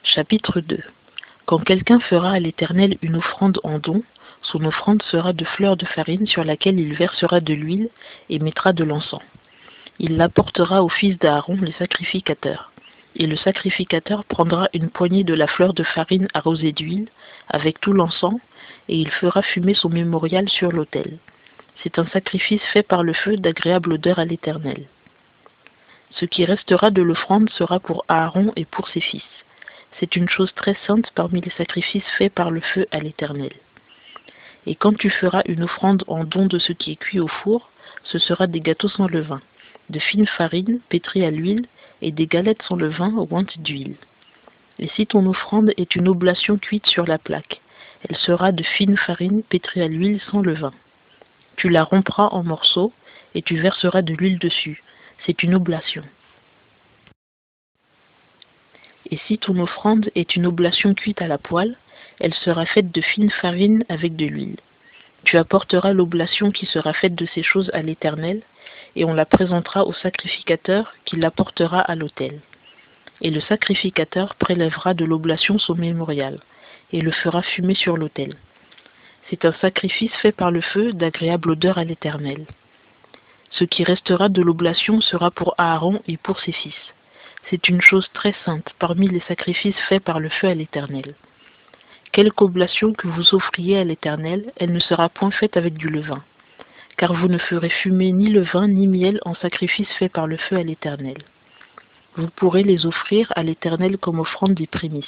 Chapitre 2. Quand quelqu'un fera à l'Éternel une offrande en don, son offrande sera de fleurs de farine sur laquelle il versera de l'huile et mettra de l'encens. Il l'apportera aux fils d'Aaron, les sacrificateurs. Et le sacrificateur prendra une poignée de la fleur de farine arrosée d'huile, avec tout l'encens, et il fera fumer son mémorial sur l'autel. C'est un sacrifice fait par le feu d'agréable odeur à l'Éternel. Ce qui restera de l'offrande sera pour Aaron et pour ses fils. C'est une chose très sainte parmi les sacrifices faits par le feu à l'Éternel. Et quand tu feras une offrande en don de ce qui est cuit au four, ce sera des gâteaux sans levain, de fine farine pétrie à l'huile, et des galettes sans levain ointes d'huile. Et si ton offrande est une oblation cuite sur la plaque, elle sera de fine farine pétrie à l'huile sans levain. Tu la rompras en morceaux, et tu verseras de l'huile dessus. C'est une oblation. Et si ton offrande est une oblation cuite à la poêle, elle sera faite de fine farine avec de l'huile. Tu apporteras l'oblation qui sera faite de ces choses à l'Éternel, et on la présentera au sacrificateur qui l'apportera à l'autel. Et le sacrificateur prélèvera de l'oblation son mémorial, et le fera fumer sur l'autel. C'est un sacrifice fait par le feu d'agréable odeur à l'Éternel. Ce qui restera de l'oblation sera pour Aaron et pour ses fils. C'est une chose très sainte parmi les sacrifices faits par le feu à l'Éternel. Quelque oblation que vous offriez à l'Éternel, elle ne sera point faite avec du levain, car vous ne ferez fumer ni levain ni miel en sacrifice fait par le feu à l'Éternel. Vous pourrez les offrir à l'Éternel comme offrande des prémices,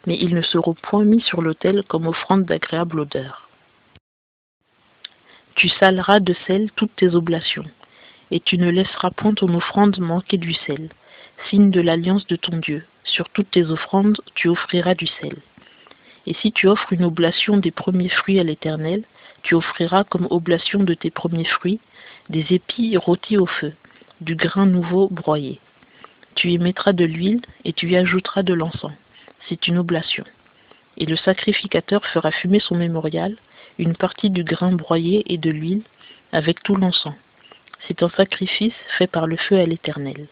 mais ils ne seront point mis sur l'autel comme offrande d'agréable odeur. Tu saleras de sel toutes tes oblations, et tu ne laisseras point ton offrande manquer du sel, signe de l'alliance de ton Dieu. Sur toutes tes offrandes, tu offriras du sel. Et si tu offres une oblation des premiers fruits à l'Éternel, tu offriras comme oblation de tes premiers fruits des épis rôtis au feu, du grain nouveau broyé. Tu y mettras de l'huile et tu y ajouteras de l'encens. C'est une oblation. Et le sacrificateur fera fumer son mémorial, une partie du grain broyé et de l'huile, avec tout l'encens. C'est un sacrifice fait par le feu à l'Éternel.